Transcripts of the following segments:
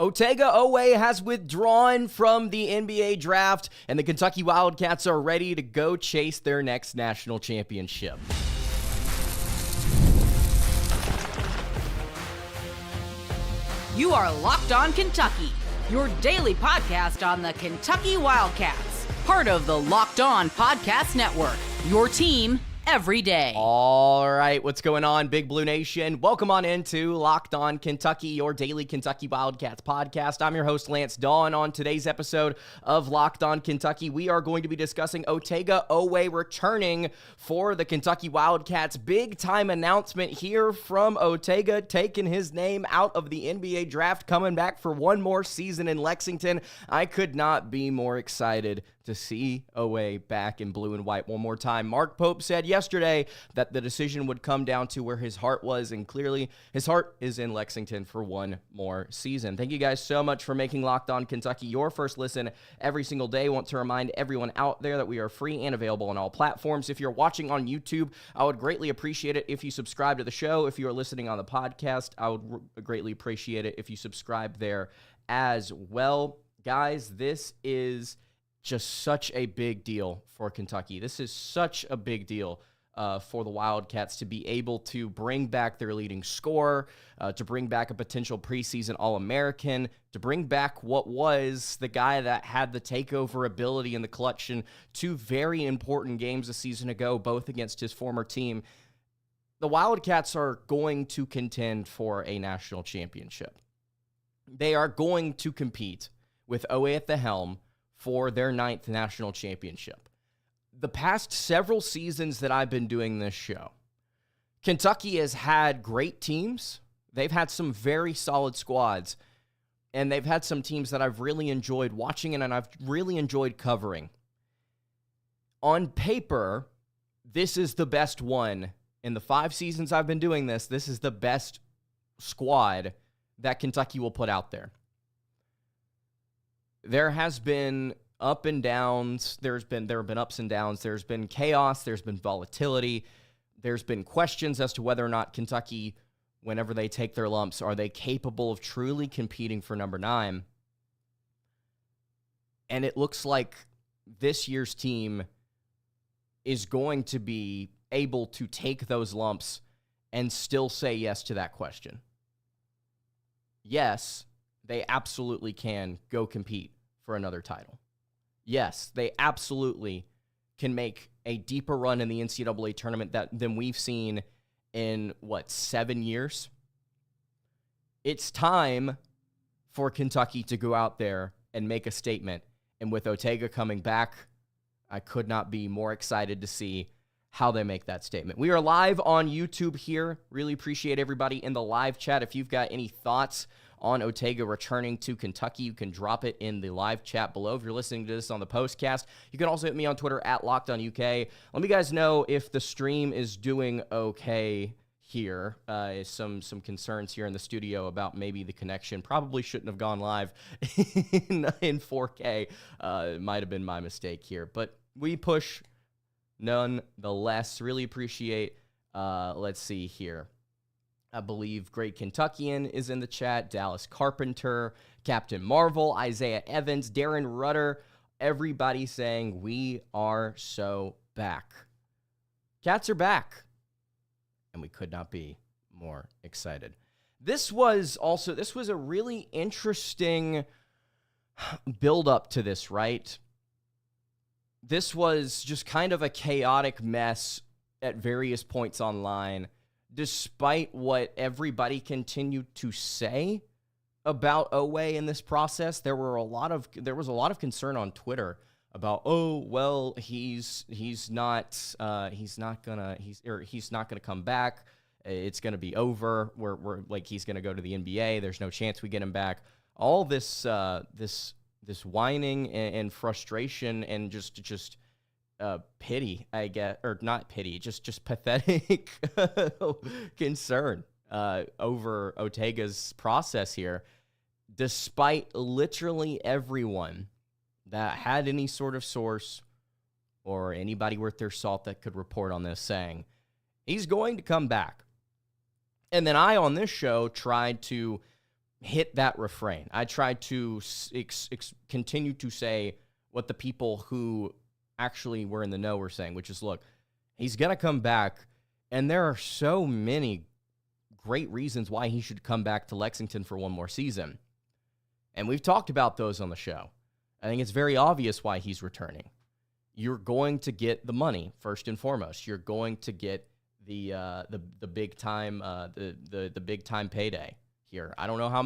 Otega Oweh has withdrawn from the NBA draft, and the Kentucky Wildcats are ready to go chase their next national championship. You are Locked On Kentucky, your daily podcast on the Kentucky Wildcats, part of the Locked On Podcast Network, your team every day. All right, what's going on, Big Blue Nation? Welcome on into Locked On Kentucky, your daily Kentucky Wildcats podcast. I'm your host, Lance Dawe, and on today's episode of Locked On Kentucky, we are going to be discussing Otega Oweh returning for the Kentucky Wildcats. Big time announcement here from Otega, taking his name out of the NBA draft, coming back for one more season in Lexington. I could not be more excited to see Oweh back in blue and white one more time. Mark Pope said yesterday that the decision would come down to where his heart was, and clearly his heart is in Lexington for one more season. Thank you guys so much for making Locked On Kentucky your first listen every single day. I want to remind everyone out there that we are free and available on all platforms. If you're watching on YouTube, I would greatly appreciate it if you subscribe to the show. If you are listening on the podcast, I would greatly appreciate it if you subscribe there as well. Guys, this is just such a big deal for Kentucky. This is such a big deal for the Wildcats to be able to bring back their leading scorer, to bring back a potential preseason All-American, to bring back what was the guy that had the takeover ability in the clutch in two very important games a season ago, both against his former team. The Wildcats are going to contend for a national championship. They are going to compete with Oweh at the helm for their 9th national championship. The past several seasons that I've been doing this show, Kentucky has had great teams. They've had some very solid squads, and they've had some teams that I've really enjoyed watching and I've really enjoyed covering. On paper, this is the best one. In the 5 seasons I've been doing this, this is the best squad that Kentucky will put out there. There has been up and downs. There have been ups and downs. There's been chaos. There's been volatility. There's been questions as to whether or not Kentucky, whenever they take their lumps, are they capable of truly competing for number 9? And it looks like this year's team is going to be able to take those lumps and still say yes to that question. Yes, they absolutely can go compete for another title. Yes, they absolutely can make a deeper run in the NCAA tournament than we've seen in, 7 years? It's time for Kentucky to go out there and make a statement. And with Otega coming back, I could not be more excited to see how they make that statement. We are live on YouTube here. Really appreciate everybody in the live chat. If you've got any thoughts on Otega returning to Kentucky, you can drop it in the live chat below. If you're listening to this on the postcast, you can also hit me on Twitter at LockedOnUK. Let me guys know if the stream is doing okay here. Some concerns here in the studio about maybe the connection. Probably shouldn't have gone live in 4K. It might have been my mistake here, but we push nonetheless. Really appreciate, let's see here. I believe Great Kentuckian is in the chat. Dallas Carpenter, Captain Marvel, Isaiah Evans, Darren Rudder. Everybody saying we are so back. Cats are back. And we could not be more excited. This was a really interesting build up to this, right? This was just kind of a chaotic mess at various points online. Despite what everybody continued to say about Oweh in this process, there was a lot of concern on Twitter about, oh, well, he's not gonna come back. It's gonna be over. We're like, he's gonna go to the NBA. There's no chance we get him back. All this whining and frustration and just pity, I guess, or not pity, just pathetic concern over Otega's process here, despite literally everyone that had any sort of source or anybody worth their salt that could report on this saying he's going to come back. And then I, on this show, tried to hit that refrain. I try to continue to say what the people who actually were in the know were saying, which is, look, he's going to come back, and there are so many great reasons why he should come back to Lexington for one more season. And we've talked about those on the show. I think it's very obvious why he's returning. You're going to get the money first and foremost. You're going to get the big time the big time payday here. I don't know how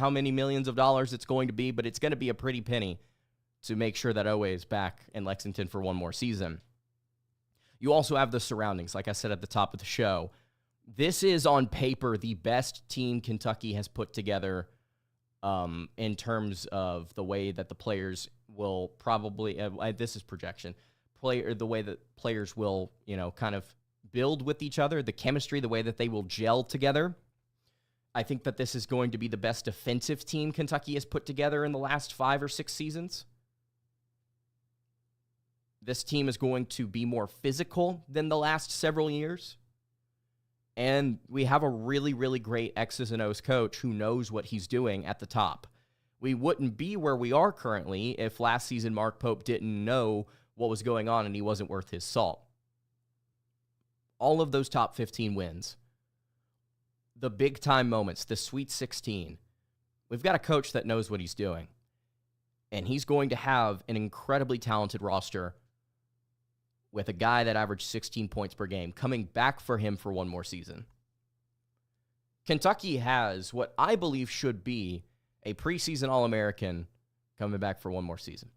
many millions of dollars it's going to be, but it's going to be a pretty penny to make sure that Oweh is back in Lexington for one more season. You also have the surroundings, like I said at the top of the show. This is on paper the best team Kentucky has put together in terms of the way that the players will probably, this is projection, the way that players will, kind of build with each other, the chemistry, the way that they will gel together. I think that this is going to be the best defensive team Kentucky has put together in the last 5 or 6 seasons. This team is going to be more physical than the last several years. And we have a really, really great X's and O's coach who knows what he's doing at the top. We wouldn't be where we are currently if last season Mark Pope didn't know what was going on and he wasn't worth his salt. All of those top 15 wins, the big-time moments, the Sweet 16, we've got a coach that knows what he's doing. And he's going to have an incredibly talented roster with a guy that averaged 16 points per game coming back for him for one more season. Kentucky has what I believe should be a preseason All-American coming back for one more season.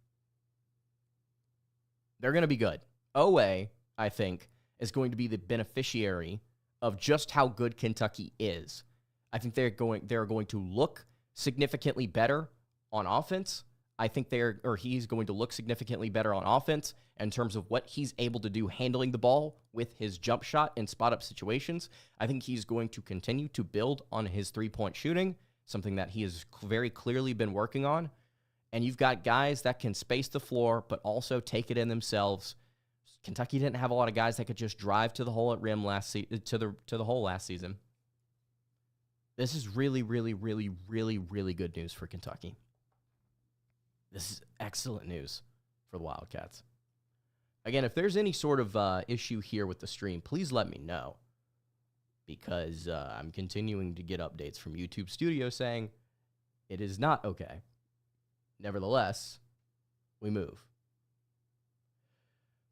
They're going to be good. Oweh, I think, is going to be the beneficiary of just how good Kentucky is. I think they're going to look significantly better on offense. I think he's going to look significantly better on offense in terms of what he's able to do handling the ball with his jump shot in spot-up situations. I think he's going to continue to build on his three-point shooting, something that he has very clearly been working on. And you've got guys that can space the floor but also take it in themselves. Kentucky didn't have a lot of guys that could just drive to the hole at rim to the hole last season. This is really, really, really, really, really good news for Kentucky. This is excellent news for the Wildcats. Again, if there's any sort of issue here with the stream, please let me know, because I'm continuing to get updates from YouTube Studio saying it is not okay. Nevertheless, we move.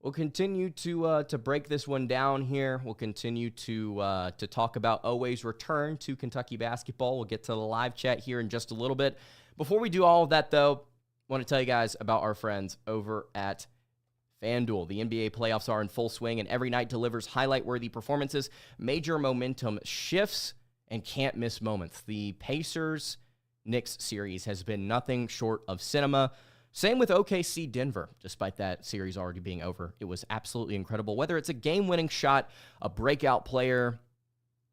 We'll continue to break this one down here. We'll continue to talk about Oweh's return to Kentucky basketball. We'll get to the live chat here in just a little bit. Before we do all of that, though, I want to tell you guys about our friends over at FanDuel. The NBA playoffs are in full swing, and every night delivers highlight-worthy performances, major momentum shifts, and can't-miss moments. The Pacers-Knicks series has been nothing short of cinema. Same with OKC Denver, despite that series already being over. It was absolutely incredible. Whether it's a game-winning shot, a breakout player,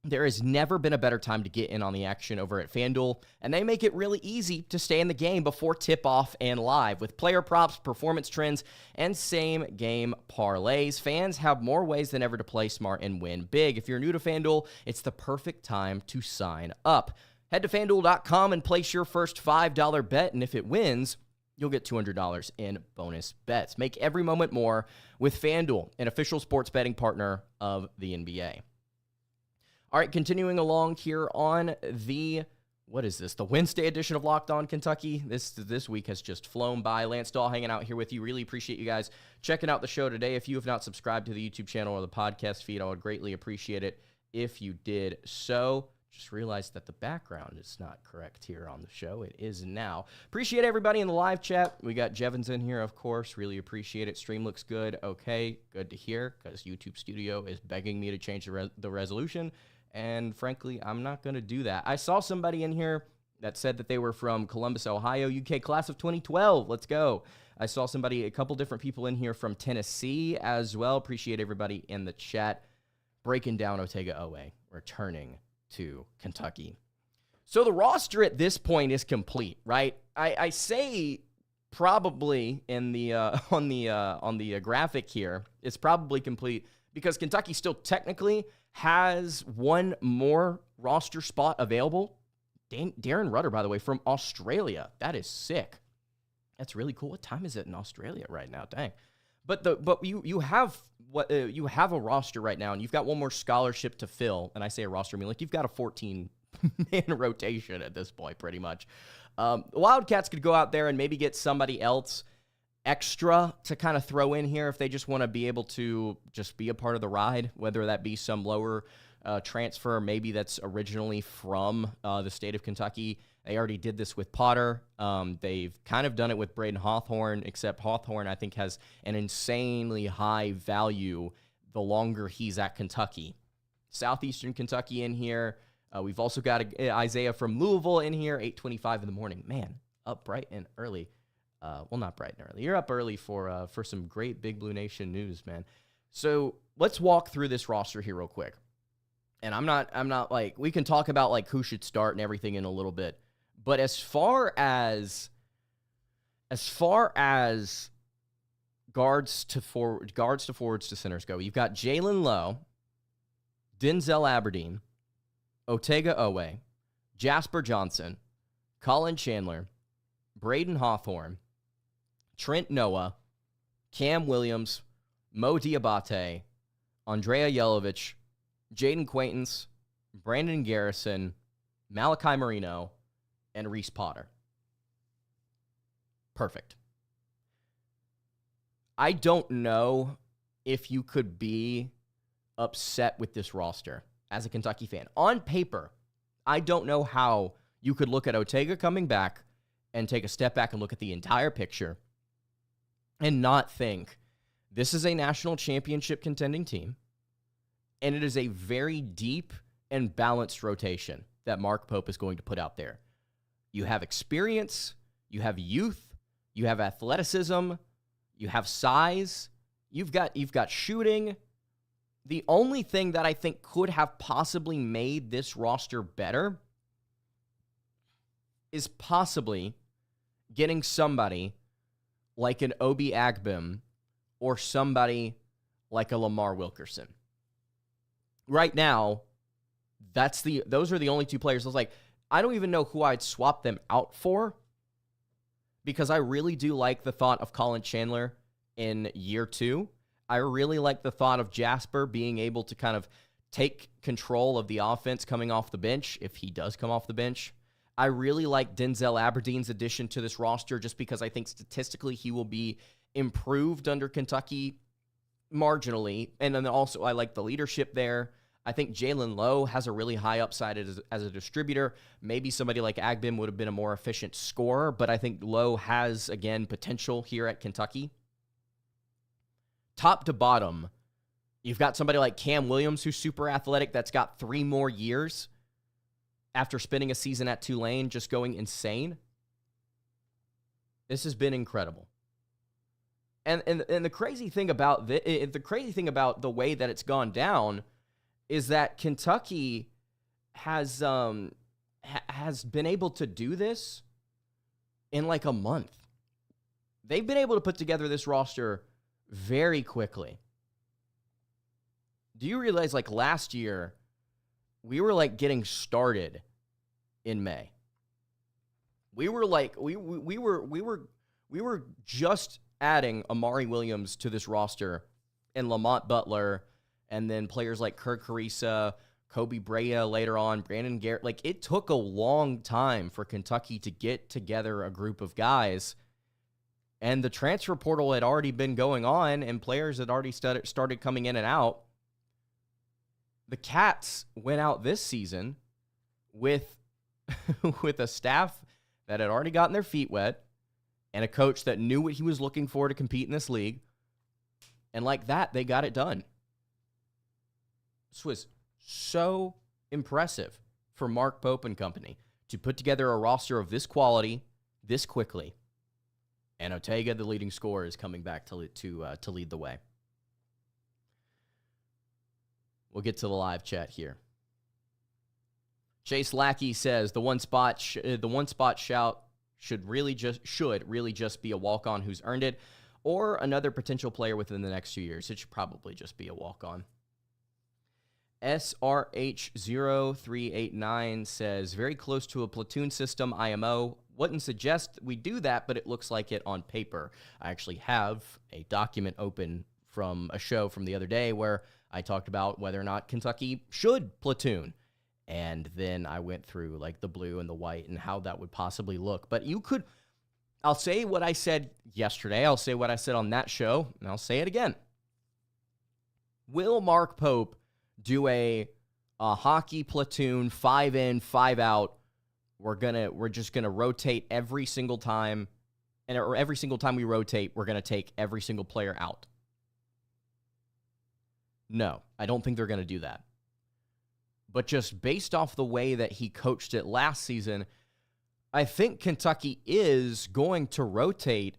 there has never been a better time to get in on the action over at FanDuel, and they make it really easy to stay in the game before tip-off and live. With player props, performance trends, and same-game parlays, fans have more ways than ever to play smart and win big. If you're new to FanDuel, it's the perfect time to sign up. Head to FanDuel.com and place your first $5 bet, and if it wins, you'll get $200 in bonus bets. Make every moment more with FanDuel, an official sports betting partner of the NBA. All right, continuing along here on the Wednesday edition of Locked On Kentucky. This week has just flown by. Lance Dawe hanging out here with you. Really appreciate you guys checking out the show today. If you have not subscribed to the YouTube channel or the podcast feed, I would greatly appreciate it if you did so. Just realized that the background is not correct here on the show. It is now. Appreciate everybody in the live chat. We got Jevons in here, of course. Really appreciate it. Stream looks good. Okay, good to hear, because YouTube Studio is begging me to change the resolution. And frankly, I'm not going to do that. I saw somebody in here that said that they were from Columbus, Ohio, UK, class of 2012. Let's go. I saw a couple different people in here from Tennessee as well. Appreciate everybody in the chat breaking down Otega Oweh returning to Kentucky. So the roster at this point is complete, right? I say probably in the on the graphic here, it's probably complete because Kentucky still technically has one more roster spot available Darren Rudder, by the way, from Australia. That is sick. That's really cool. What time is it in Australia right now? Dang. But you have you have a roster right now, and you've got one more scholarship to fill. And I say a roster, I mean like you've got a 14-man rotation at this point, pretty much. The Wildcats could go out there and maybe get somebody else extra to kind of throw in here if they just want to be able to just be a part of the ride, whether that be some lower transfer, maybe that's originally from the state of Kentucky. They already did this with Potter. They've kind of done it with Braden Hawthorne, except Hawthorne, I think, has an insanely high value the longer he's at Kentucky. Southeastern Kentucky in here. We've also got Isaiah from Louisville in here, 8:25 in the morning. Man, up bright and early. Well, not bright and early. You're up early for some great Big Blue Nation news, man. So let's walk through this roster here real quick. And I'm not like, we can talk about like who should start and everything in a little bit. But as far as guards to forwards to centers go, you've got Jalen Lowe, Denzel Aberdeen, Otega Oweh, Jasper Johnson, Colin Chandler, Braden Hawthorne, Trent Noah, Cam Williams, Mo Diabate, Andrea Yelovich, Jaden Quaintance, Brandon Garrison, Malachi Marino, and Reese Potter. Perfect. I don't know if you could be upset with this roster as a Kentucky fan. On paper, I don't know how you could look at Otega coming back and take a step back and look at the entire picture and not think this is a national championship contending team, and it is a very deep and balanced rotation that Mark Pope is going to put out there. You have experience, you have youth, you have athleticism, you have size, you've got shooting. The only thing that I think could have possibly made this roster better is possibly getting somebody like an Obi Agbim or somebody like a Lamar Wilkerson. Right now, those are the only two players. I was like, I don't even know who I'd swap them out for, because I really do like the thought of Colin Chandler in year 2. I really like the thought of Jasper being able to kind of take control of the offense coming off the bench, if he does come off the bench. I really like Denzel Aberdeen's addition to this roster just because I think statistically he will be improved under Kentucky marginally. And then also I like the leadership there. I think Jalen Lowe has a really high upside as a distributor. Maybe somebody like Agbim would have been a more efficient scorer, but I think Lowe has, again, potential here at Kentucky. Top to bottom, you've got somebody like Cam Williams, who's super athletic, that's got 3 more years after spending a season at Tulane, just going insane. This has been incredible. And the crazy thing about the way that it's gone down is that Kentucky has been able to do this in like a month. They've been able to put together this roster very quickly. Do you realize, like, last year we were like getting started in May? We were like we were just adding Amari Williams to this roster and Lamont Butler, and then players like Kirk Carissa, Kobe Brea later on, Brandon Garrett. Like, it took a long time for Kentucky to get together a group of guys, and the transfer portal had already been going on, and players had already started coming in and out. The Cats went out this season with with a staff that had already gotten their feet wet and a coach that knew what he was looking for to compete in this league. And like that, they got it done. This was so impressive for Mark Pope and company to put together a roster of this quality this quickly. And Otega, the leading scorer, is coming back to lead the way. We'll get to the live chat here. Chase Lackey says the one spot shout should really just be a walk-on who's earned it, or another potential player within the next 2 years. It should probably just be a walk-on. SRH0389 says, very close to a platoon system IMO. Wouldn't suggest we do that, but it looks like it on paper. I actually have a document open from a show from the other day where I talked about whether or not Kentucky should platoon. And then I went through like the blue and the white and how that would possibly look. But you could, I'll say what I said yesterday. I'll say what I said on that show, and I'll say it again. Will Mark Pope do a hockey platoon, 5 in, 5 out? We're just gonna rotate every single time, or every single time we rotate, we're gonna take every single player out. No, I don't think they're gonna do that. But just based off the way that he coached it last season, I think Kentucky is going to rotate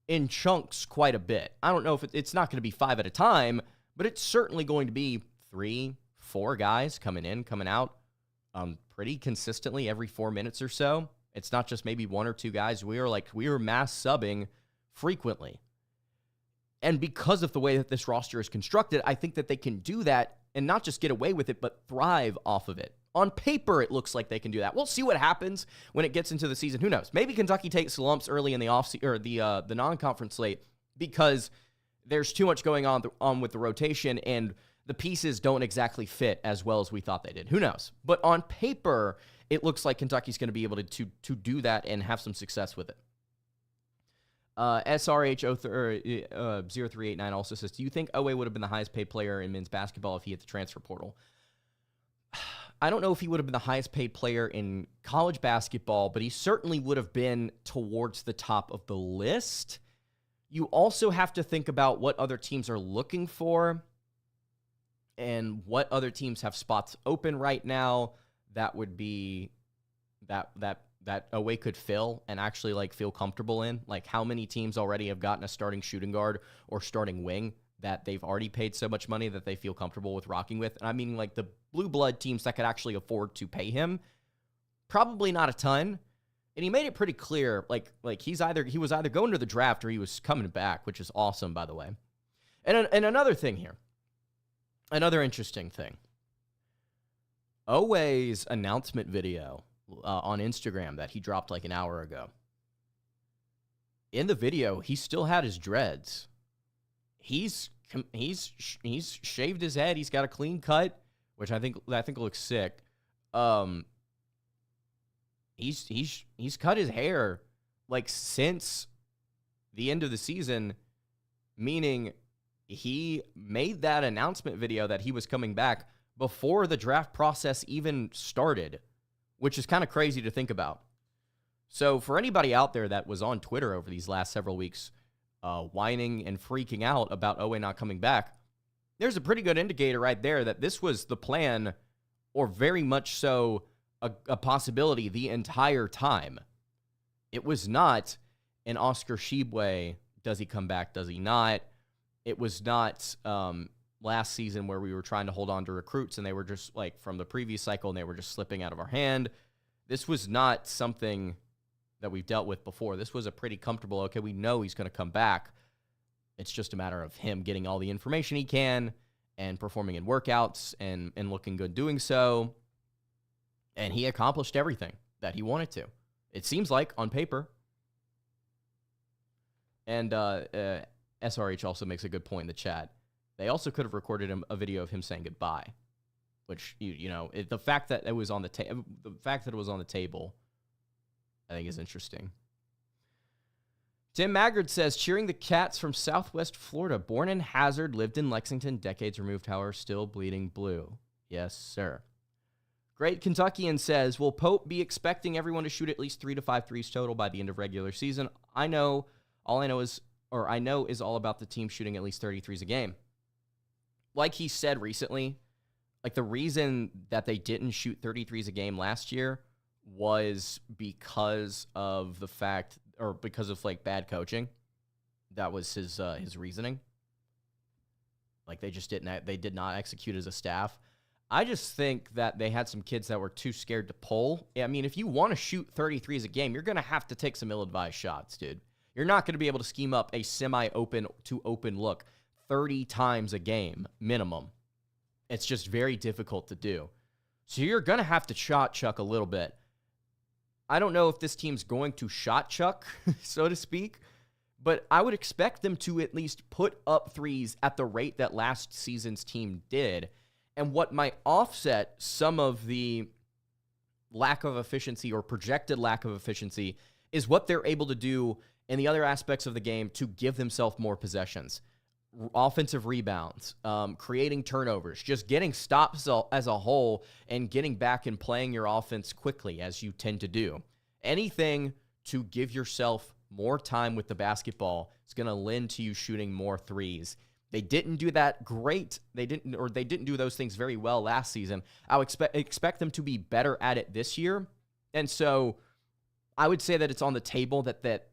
in chunks quite a bit. I don't know if it's not going to be 5 at a time, but it's certainly going to be 3, 4 guys coming in, coming out pretty consistently every 4 minutes or so. It's not just maybe 1 or 2 guys. We are mass subbing frequently. And because of the way that this roster is constructed, I think that they can do that and not just get away with it, but thrive off of it. On paper, it looks like they can do that. We'll see what happens when it gets into the season. Who knows? Maybe Kentucky takes lumps early in the or the non-conference slate because there's too much going on with the rotation, and the pieces don't exactly fit as well as we thought they did. Who knows? But on paper, it looks like Kentucky's going to be able to do that and have some success with it. SRH0389 also says, do you think Oweh would have been the highest paid player in men's basketball if he hit the transfer portal? I don't know if he would have been the highest paid player in college basketball, but he certainly would have been towards the top of the list. You also have to think about what other teams are looking for and what other teams have spots open right now that would be that Oweh could fill and actually like feel comfortable in. Like how many teams already have gotten a starting shooting guard or starting wing that they've already paid so much money that they feel comfortable with rocking with. And I mean like the blue blood teams that could actually afford to pay him, probably not a ton. And he made it pretty clear, like he was either going to the draft or he was coming back, which is awesome, by the way. And another thing here, another interesting thing. Oweh's announcement video on Instagram that he dropped like an hour ago. In the video, he still had his dreads. He's shaved his head. He's got a clean cut, which I think looks sick. He's cut his hair like since the end of the season, meaning he made that announcement video that he was coming back before the draft process even started, which is kind of crazy to think about. So for anybody out there that was on Twitter over these last several weeks, whining and freaking out about Oweh not coming back, there's a pretty good indicator right there that this was the plan, or very much so a possibility the entire time. It was not an Oscar Tshiebwe, does he come back, does he not? It was not last season where we were trying to hold on to recruits and they were just like from the previous cycle and they were just slipping out of our hand. This was not something that we've dealt with before. This was a pretty comfortable, okay, we know he's going to come back. It's just a matter of him getting all the information he can and performing in workouts and looking good doing so. And he accomplished everything that he wanted to. It seems like on paper. And SRH also makes a good point in the chat. They also could have recorded a video of him saying goodbye, which the fact that it was on the table, I think is interesting. Tim Maggard says, cheering the Cats from Southwest Florida. Born in Hazard, lived in Lexington, decades removed, however, still bleeding blue. Yes, sir. Great Kentuckian says, will Pope be expecting everyone to shoot at least 3 to 5 threes total by the end of regular season? I know is all about the team shooting at least 30 threes a game. Like he said recently, like the reason that they didn't shoot 30 threes a game last year was because of the fact, or because of like bad coaching. That was his reasoning. Like they did not execute as a staff. I just think that they had some kids that were too scared to pull. I mean, if you want to shoot 30 threes a game, you're going to have to take some ill-advised shots, dude. You're not going to be able to scheme up a semi-open to open look 30 times a game minimum. It's just very difficult to do. So you're going to have to shot chuck a little bit. I don't know if this team's going to shot chuck, so to speak, but I would expect them to at least put up threes at the rate that last season's team did. And what might offset some of the lack of efficiency or projected lack of efficiency is what they're able to do in the other aspects of the game to give themselves more possessions. Offensive rebounds, creating turnovers, just getting stops as a whole and getting back and playing your offense quickly as you tend to do. Anything to give yourself more time with the basketball is going to lend to you shooting more threes. They didn't do that great. They didn't do those things very well last season. I would expect them to be better at it this year. And so I would say that it's on the table that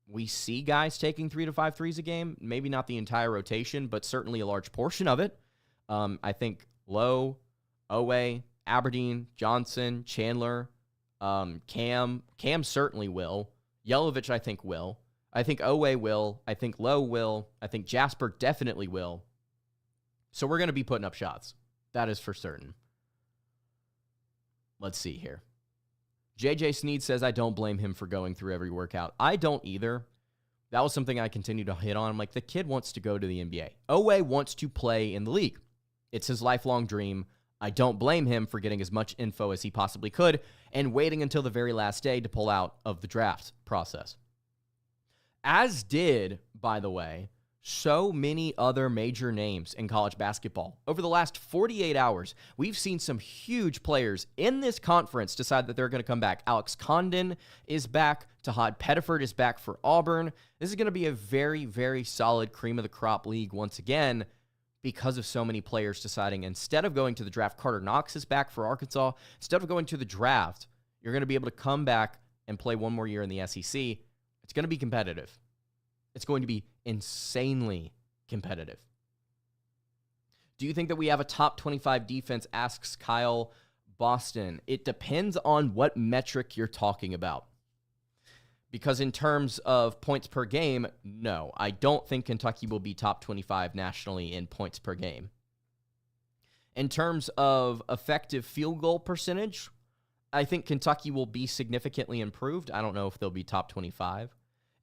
we see guys taking 3 to 5 threes a game. Maybe not the entire rotation, but certainly a large portion of it. I think Lowe, Oweh, Aberdeen, Johnson, Chandler, Cam certainly will. Yelovich, I think, will. I think Oweh will. I think Lowe will. I think Jasper definitely will. So we're going to be putting up shots. That is for certain. Let's see here. JJ Sneed says, I don't blame him for going through every workout. I don't either. That was something I continue to hit on. I'm like, the kid wants to go to the NBA. Oweh wants to play in the league. It's his lifelong dream. I don't blame him for getting as much info as he possibly could and waiting until the very last day to pull out of the draft process. As did, by the way, so many other major names in college basketball. Over the last 48 hours, we've seen some huge players in this conference decide that they're going to come back. Alex Condon is back. Tahad Pettiford is back for Auburn. This is going to be a very, very solid cream of the crop league once again because of so many players deciding instead of going to the draft, Carter Knox is back for Arkansas. Instead of going to the draft, you're going to be able to come back and play one more year in the SEC. It's going to be competitive. It's going to be insanely competitive. Do you think that we have a top 25 defense, asks Kyle Boston. It depends on what metric you're talking about. Because in terms of points per game, no. I don't think Kentucky will be top 25 nationally in points per game. In terms of effective field goal percentage, I think Kentucky will be significantly improved. I don't know if they'll be top 25.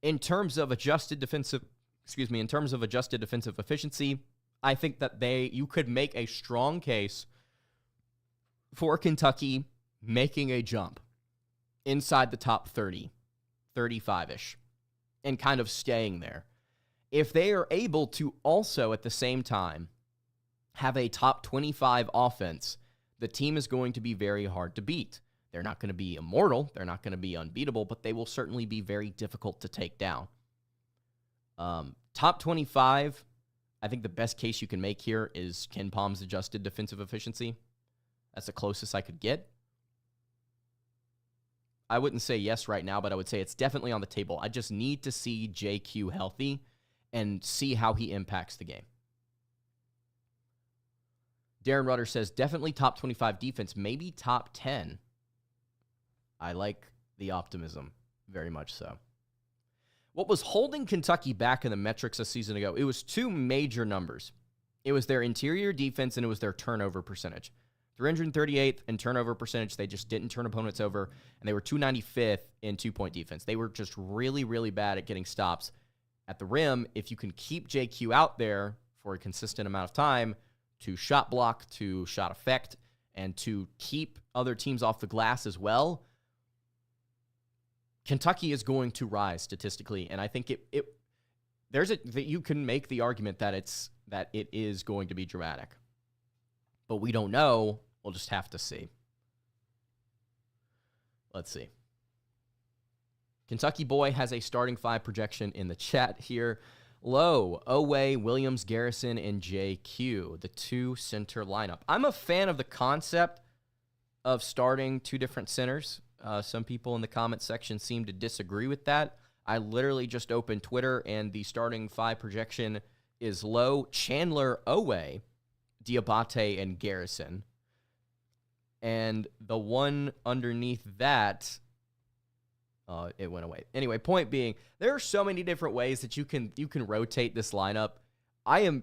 In terms of adjusted defensive efficiency, I think that you could make a strong case for Kentucky making a jump inside the top 30, 35-ish, and kind of staying there. If they are able to also at the same time have a top 25 offense, the team is going to be very hard to beat. They're not going to be immortal. They're not going to be unbeatable, but they will certainly be very difficult to take down. Top 25, I think the best case you can make here is Ken Palm's adjusted defensive efficiency. That's the closest I could get. I wouldn't say yes right now, but I would say it's definitely on the table. I just need to see JQ healthy and see how he impacts the game. Darren Rutter says, definitely top 25 defense, maybe top 10. I like the optimism very much so. What was holding Kentucky back in the metrics a season ago, it was two major numbers. It was their interior defense and it was their turnover percentage. 338th in turnover percentage. They just didn't turn opponents over, and they were 295th in two-point defense. They were just really, really bad at getting stops at the rim. If you can keep JQ out there for a consistent amount of time to shot block, to shot effect, and to keep other teams off the glass as well, Kentucky is going to rise statistically, and I think that you can make the argument that it is going to be dramatic. But we don't know. We'll just have to see. Let's see. Kentucky Boy has a starting 5 projection in the chat here. Lowe, Oweh, Williams, Garrison, and JQ, the 2 center lineup. I'm a fan of the concept of starting 2 different centers. Some people in the comment section seem to disagree with that. I literally just opened Twitter, and the starting 5 projection is Lowe, Chandler, Oweh, Diabate, and Garrison. And the one underneath that, it went away. Anyway, point being, there are so many different ways that you can rotate this lineup. I am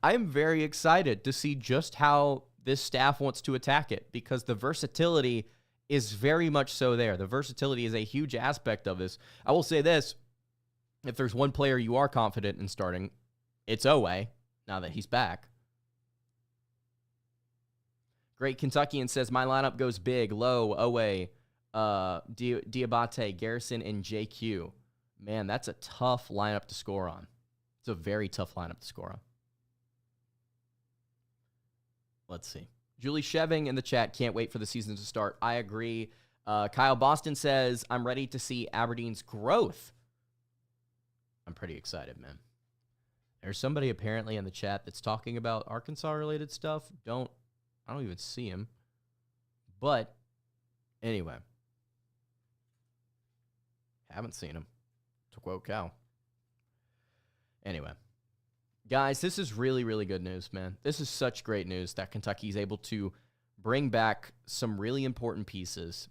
I am very excited to see just how this staff wants to attack it, because the versatility is very much so there. The versatility is a huge aspect of this. I will say this, if there's one player you are confident in starting, it's Oweh, now that he's back. Great Kentuckian says, my lineup goes big, low, Oweh, Diabate, Garrison, and JQ. Man, that's a tough lineup to score on. It's a very tough lineup to score on. Let's see. Julie Sheving in the chat, can't wait for the season to start. I agree. Kyle Boston says, I'm ready to see Aberdeen's growth. I'm pretty excited, man. There's somebody apparently in the chat that's talking about Arkansas-related stuff. I don't even see him. But anyway. Haven't seen him, to quote Cal. Anyway. Guys, this is really, really good news, man. This is such great news that Kentucky is able to bring back some really important pieces.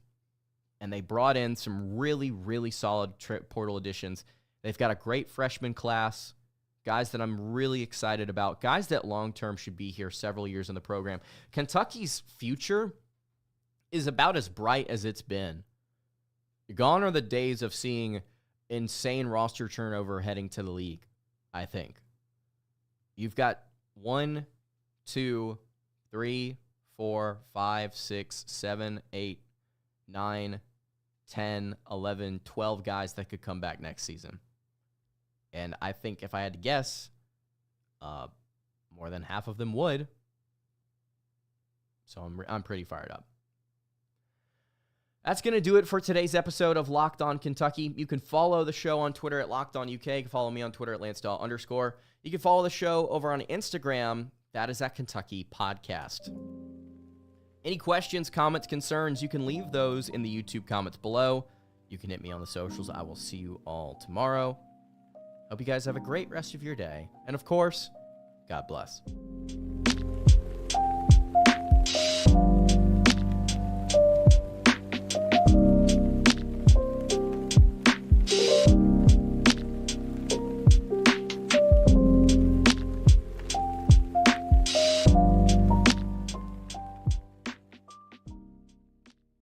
And they brought in some really, really solid portal additions. They've got a great freshman class. Guys that I'm really excited about. Guys that long-term should be here several years in the program. Kentucky's future is about as bright as it's been. Gone are the days of seeing insane roster turnover heading to the league, I think. You've got 1, 2, 3, 4, 5, 6, 7, 8, 9, 10, 11, 12 guys that could come back next season. And I think if I had to guess, more than half of them would. So I'm pretty fired up. That's going to do it for today's episode of Locked On Kentucky. You can follow the show on Twitter at Locked On UK. You can follow me on Twitter at @LanceDawe_. You can follow the show over on Instagram. That is at Kentucky Podcast. Any questions, comments, concerns, you can leave those in the YouTube comments below. You can hit me on the socials. I will see you all tomorrow. Hope you guys have a great rest of your day. And of course, God bless.